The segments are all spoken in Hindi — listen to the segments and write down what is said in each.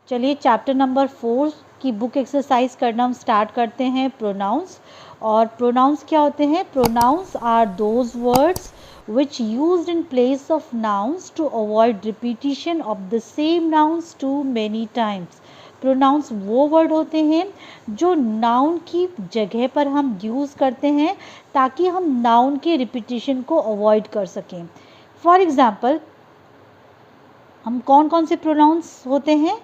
चलिए चैप्टर नंबर 4 की बुक एक्सरसाइज करना हम स्टार्ट करते हैं। प्रोनाउंस। और प्रोनाउंस क्या होते हैं? Pronouns are those words which used in place of nouns to avoid repetition of the same nouns too many times। Pronouns वो वर्ड होते हैं जो नाउन की जगह पर हम यूज़ करते हैं ताकि हम नाउन के रिपीटिशन को अवॉइड कर सकें। फॉर एग्ज़ाम्पल, हम कौन कौन से प्रोनाउंस होते हैं?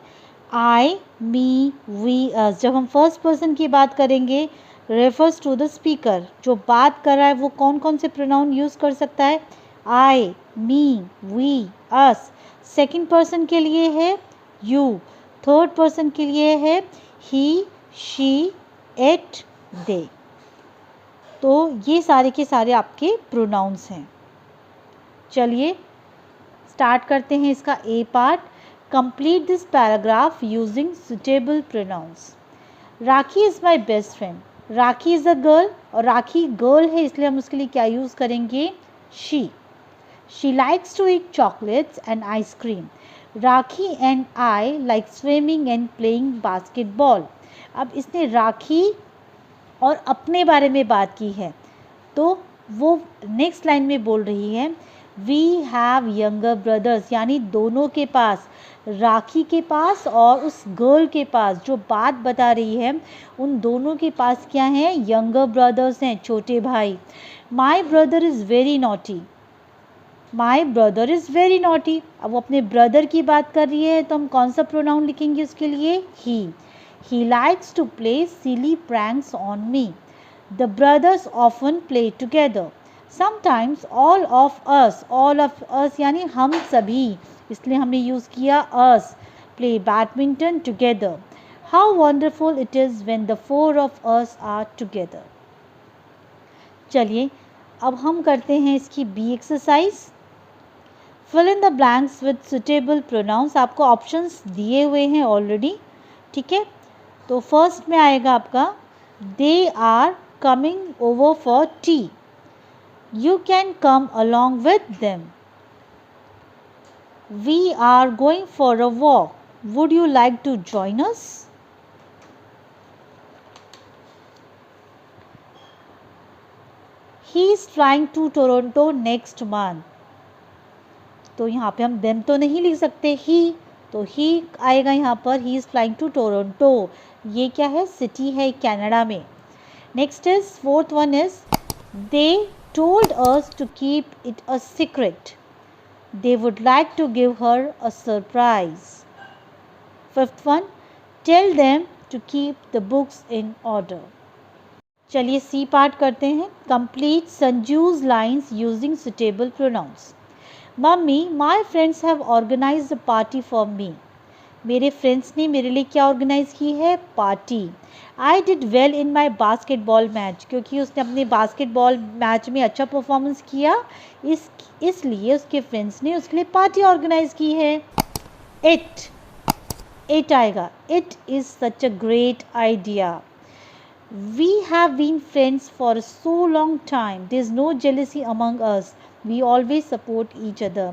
आई, मी, वी, अस। जब हम फर्स्ट पर्सन की बात करेंगे, रेफर्स टू द स्पीकर, जो बात कर रहा है वो कौन कौन से प्रोनाउन यूज़ कर सकता है? आई, मी, वी, अस। सेकंड पर्सन के लिए है यू। थर्ड पर्सन के लिए है ही, शी, इट, दे। तो ये सारे के सारे आपके प्रोनाउंस हैं। चलिए स्टार्ट करते हैं इसका A part. Complete this paragraph using suitable pronouns. Rakhi is my best friend. Rakhi is a girl, और राखी गर्ल है इसलिए हम उसके लिए क्या यूज़ करेंगे? She. She likes to eat chocolates and ice cream. Rakhi and I like swimming and playing basketball. अब इसने राखी और अपने बारे में बात की है, तो वो नेक्स्ट लाइन में बोल रही है वी हैव यंगर ब्रदर्स, यानी दोनों के पास, राखी के पास और उस गर्ल के पास जो बात बता रही है, उन दोनों के पास क्या है? यंगर ब्रदर्स हैं, छोटे भाई। My brother is very naughty. My brother is very naughty. अब वो अपने ब्रदर की बात कर रही है तो हम कौन सा प्रोनाउन लिखेंगे उसके लिए? He. He likes to play silly pranks on me. The brothers often play together. Sometimes all of us यानी हम सभी, इसलिए हमने यूज़ किया us. Play badminton together. How wonderful it is when the four of us are together. चलिए अब हम करते हैं इसकी B exercise. Fill in the blanks with suitable pronouns. आपको ऑप्शंस दिए हुए हैं ऑलरेडी, ठीक है। तो फर्स्ट में आएगा आपका they are coming over for tea. You can come along with them. We are going for a walk. Would you like to join us? He is flying to Toronto next month. तो यहाँ पे हम them तो नहीं लिख सकते he, तो he आएगा यहाँ पर he is flying to Toronto। ये क्या है? सिटी है कनाडा में। Next is fourth one is they told us to keep it a secret. They would like to give her a surprise. Fifth one, tell them to keep the books in order. चलिए सी पार्ट करते हैं। Complete Sanju's lines using suitable pronouns. Mummy, my friends have organized a party for me. मेरे फ्रेंड्स ने मेरे लिए क्या ऑर्गेनाइज़ की है? Party. I did well in my basketball match, क्योंकि उसने अपने बास्केटबॉल मैच में अच्छा परफॉर्मेंस किया, इसलिए उसके फ्रेंड्स ने उसके लिए पार्टी ऑर्गेनाइज़ की है। इट आएगा। It is such a great idea. We have been friends for so long time, there is no jealousy among us, we always support each other.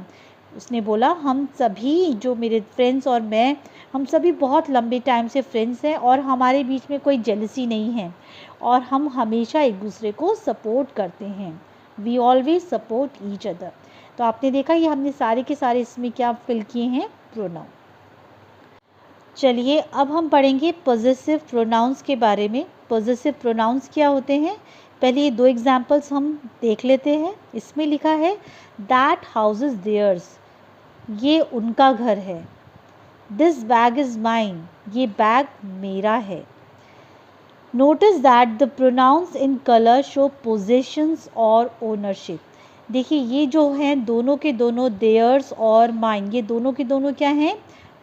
उसने बोला हम सभी, जो मेरे फ्रेंड्स और मैं, हम सभी बहुत लंबे टाइम से फ्रेंड्स हैं और हमारे बीच में कोई जेलसी नहीं है और हम हमेशा एक दूसरे को सपोर्ट करते हैं। We always support each other. तो आपने देखा ये हमने सारे के सारे इसमें क्या फिल किए हैं? प्रोनाउन। चलिए अब हम पढ़ेंगे पॉजेसिव प्रोनाउंस के बारे में। पॉजेसिव प्रोनाउंस क्या होते हैं? पहले ये दो एग्जाम्पल्स हम देख लेते हैं। इसमें लिखा है दैट हाउस इज़ देयर्स, ये उनका घर है। दिस बैग इज़ माइन, ये बैग मेरा है। Notice that the pronounce in colour show possessions और ओनरशिप। देखिए ये जो हैं दोनों के दोनों, देयर्स और माइन, ये दोनों के दोनों क्या हैं?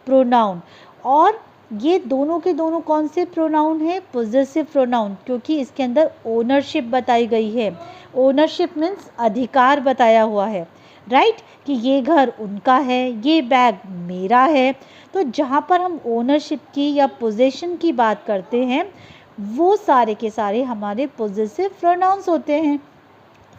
प्रोनाउन। और ये दोनों के दोनों कौन से प्रोनाउन हैं? पोजेसिव प्रोनाउन, क्योंकि इसके अंदर ओनरशिप बताई गई है। ओनरशिप मीन्स अधिकार बताया हुआ है, राइट, कि ये घर उनका है, ये बैग मेरा है। तो जहाँ पर हम ओनरशिप की या पोजेशन की बात करते हैं वो सारे के सारे हमारे पोजेसिव प्रोनाउंस होते हैं।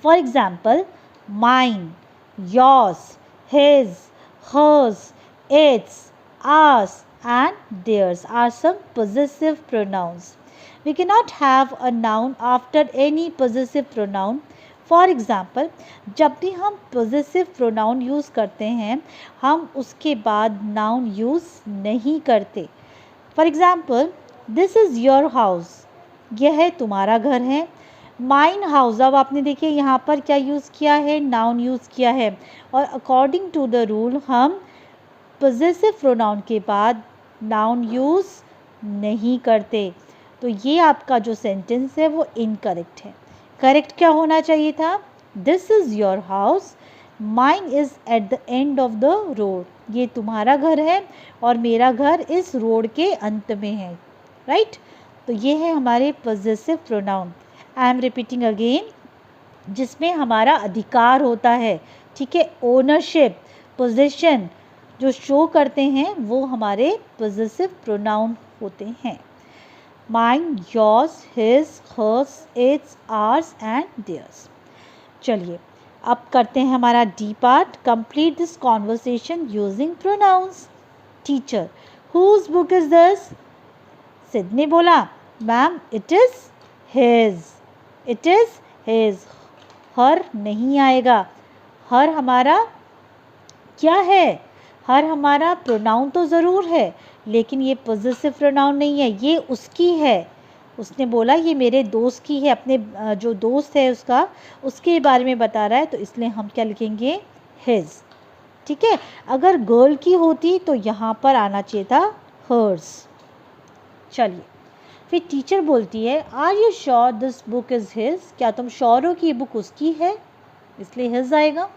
For example mine, yours, his, hers, its, ours and theirs are some possessive pronouns. We cannot have a noun after any possessive pronoun. For example, जब भी हम possessive pronoun use करते हैं हम उसके बाद noun use नहीं करते. For example, this is your house. यह तुम्हारा घर है. माइन हाउस, अब आपने देखिए यहाँ पर क्या यूज़ किया है, नाउन यूज़ किया है. और अकॉर्डिंग टू द रूल हम पोजेसिव प्रोनाउन के बाद नाउन यूज़ नहीं करते. तो ये आपका जो सेंटेंस है वो इनकरेक्ट है. करेक्ट क्या होना चाहिए था, this is your house, mine is at the end of the road. ये तुम्हारा घर है और मेरा घर इस रोड के अंत में है. राइट तो ये है हमारे possessive pronoun. I am repeating again, जिसमें हमारा अधिकार होता है. ठीक है, ओनरशिप, पोजीशन जो शो करते हैं वो हमारे पोजेसिव प्रोनाउन होते हैं. Mine, yours, his, hers, its, ours and theirs. चलिए अब करते हैं हमारा D part. Complete this conversation using pronouns. Teacher, whose book is this? Sid ने बोला, ma'am it is his. It is his. Her नहीं आएगा. हर हमारा क्या है, हर हमारा प्रोनाउन तो ज़रूर है लेकिन ये पोजेसिव प्रोनाउन नहीं है, ये उसकी है. उसने बोला ये मेरे दोस्त की है, अपने जो दोस्त है उसका, उसके बारे में बता रहा है, तो इसलिए हम क्या लिखेंगे, हिज. ठीक है, अगर गर्ल की होती तो यहाँ पर आना चाहिए था हर्स. चलिए फिर टीचर बोलती है, are you sure this book is his? क्या तुम श्योर हो कि ये बुक उसकी है? इसलिए हिज आएगा.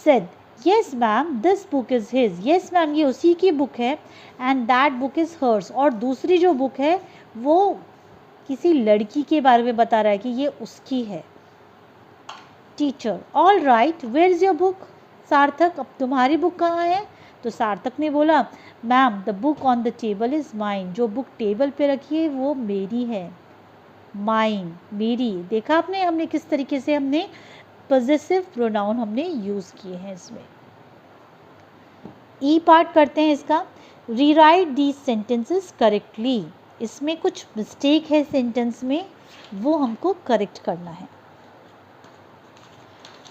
Said, yes ma'am this book is his. Yes ma'am ये उसी की बुक है. And that book is hers. और दूसरी जो बुक है वो किसी लड़की के बारे में बता रहा है कि ये उसकी है. Teacher, all right, where is your book? Sarthak, अब तुम्हारी बुक कहाँ है? तो सार्थक ने बोला, ma'am the book on the table is mine. जो बुक टेबल पे रखी है वो मेरी है. माइन, मेरी. देखा आपने, हमने किस तरीके से हमने पोजेसिव प्रोनाउन हमने यूज़ किए हैं इसमें. ई पार्ट करते हैं इसका. Rewrite these sentences correctly. इसमें कुछ मिस्टेक है सेंटेंस में, वो हमको करेक्ट करना है.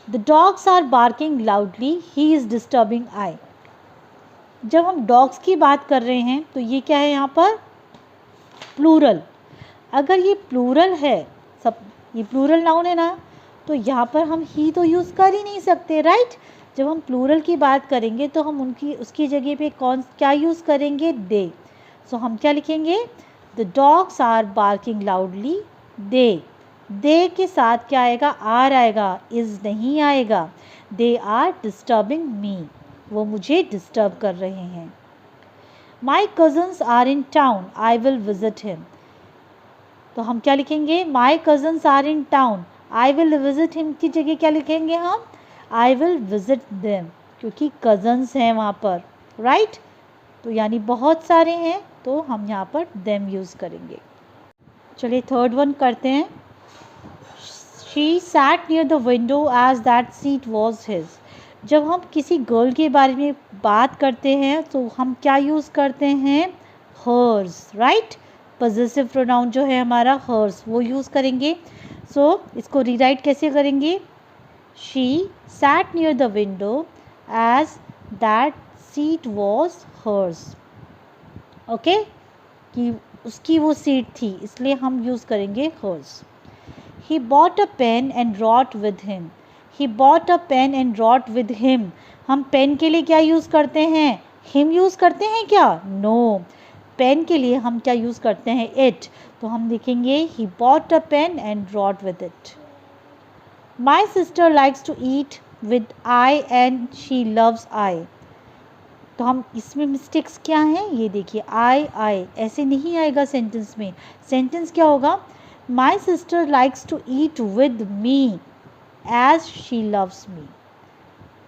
The dogs are barking loudly, he is disturbing I. जब हम डॉग्स की बात कर रहे हैं तो ये क्या है यहाँ पर, प्लूरल. अगर ये प्लूरल है, सब ये प्लूरल नाउन है ना, तो यहाँ पर हम ही तो यूज़ कर ही नहीं सकते. राइट जब हम प्लूरल की बात करेंगे तो हम उसकी जगह पे क्या यूज़ करेंगे, दे. सो हम क्या लिखेंगे, the dogs are barking loudly, they के साथ क्या आएगा, आर आएगा, इज़ नहीं आएगा. दे आर डिस्टर्बिंग मी, वो मुझे डिस्टर्ब कर रहे हैं. My cousins are in town, I will visit him. तो हम क्या लिखेंगे, my cousins are in town, I will visit him की जगह क्या लिखेंगे हम, आई विल विजिट देम, क्योंकि कज़न्स हैं वहाँ पर. राइट तो यानी बहुत सारे हैं तो हम यहाँ पर देम यूज़ करेंगे. चलिए थर्ड वन करते हैं. She sat near the window as that seat was his. जब हम किसी गर्ल के बारे में बात करते हैं तो हम क्या यूज़ करते हैं, हर्स. राइट पोजेसिव प्रोनाउन जो है हमारा हर्स वो यूज़ करेंगे. सो इसको रीराइट कैसे करेंगे, she sat near the window as that seat was hers. Okay कि उसकी वो सीट थी इसलिए हम यूज़ करेंगे hers. He bought a pen and wrote with him. He bought a pen and wrote with him. हम पेन के लिए क्या यूज़ करते हैं, हिम यूज़ करते हैं क्या, नो. पेन के लिए हम क्या यूज़ करते हैं, इट. तो हम लिखेंगे he bought a pen and wrote with it. My sister likes to eat with I and she loves I. तो हम इसमें मिस्टेक्स क्या हैं, ये देखिए, आई ऐसे नहीं आएगा सेंटेंस में. सेंटेंस क्या होगा, my sister likes to eat with me as she loves me.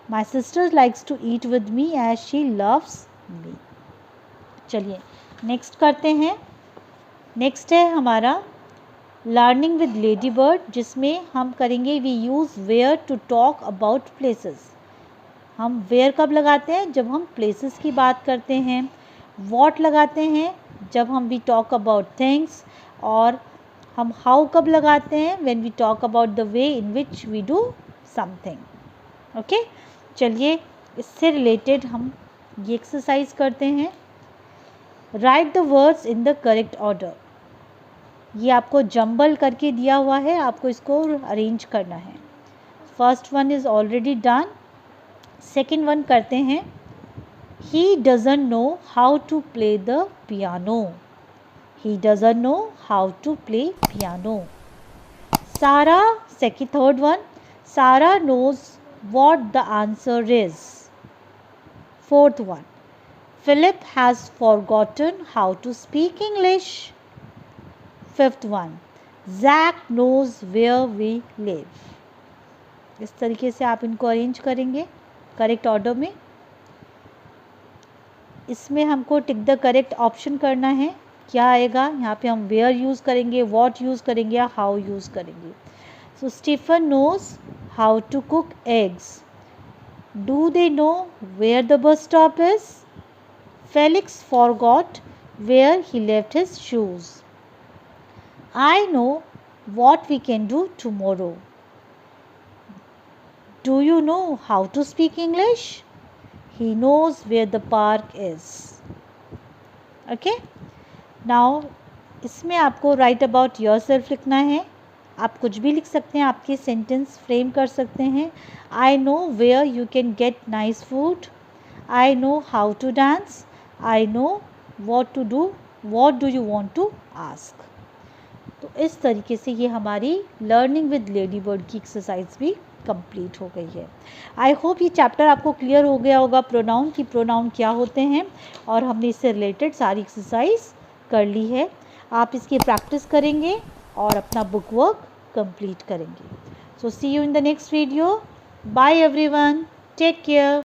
My sister likes to eat with me as she loves me. चलिए नेक्स्ट करते हैं. नेक्स्ट है हमारा लर्निंग विद लेडी बर्ड, जिसमें हम करेंगे we use where to talk about places. हम वेयर कब लगाते हैं, जब हम प्लेसेस की बात करते हैं. वॉट लगाते हैं जब हम वी टॉक अबाउट थिंग्स, और हम हाउ कब लगाते हैं when we talk about the way in which we do something. Okay, चलिए इससे रिलेटेड हम ये एक्सरसाइज करते हैं। Write the words in the correct order. ये आपको जंबल करके दिया हुआ है, आपको इसको अरेंज करना है। First one is already done, second one करते हैं। He doesn't know how to play the piano. He doesn't know how to play piano. Sarah, third one, Sarah knows what the answer is. Fourth one, Philip has forgotten how to speak English. Fifth one, Zach knows where we live. इस तरीके से आप इनको अरेंज करेंगे करेक्ट ऑर्डर में। इसमें हमको टिक द करेक्ट ऑप्शन करना है। क्या आएगा यहाँ पे? हम वेयर यूज़ करेंगे, वॉट यूज़ करेंगे या हाउ यूज़ करेंगे। So Stephen knows how to cook eggs. Do they know where the bus stop is? Felix forgot where he left his shoes. I know what we can do tomorrow. Do you know how to speak English? He knows where the park is. Okay? Now इसमें आपको write about yourself लिखना है। आप कुछ भी लिख सकते हैं, आपके सेंटेंस फ्रेम कर सकते हैं। I know where you can get nice food. I know how to dance. I know what to do. What do you want to ask? तो इस तरीके से ये हमारी लर्निंग विद लेडी बर्ड की एक्सरसाइज भी कंप्लीट हो गई है। आई होप ये चैप्टर आपको क्लियर हो गया होगा प्रोनाउन की प्रोनाउन क्या होते हैं, और हमने इससे रिलेटेड सारी एक्सरसाइज कर ली है। आप इसकी प्रैक्टिस करेंगे और अपना बुक वर्क कंप्लीट करेंगे। So see you in the next video. Bye everyone, take care.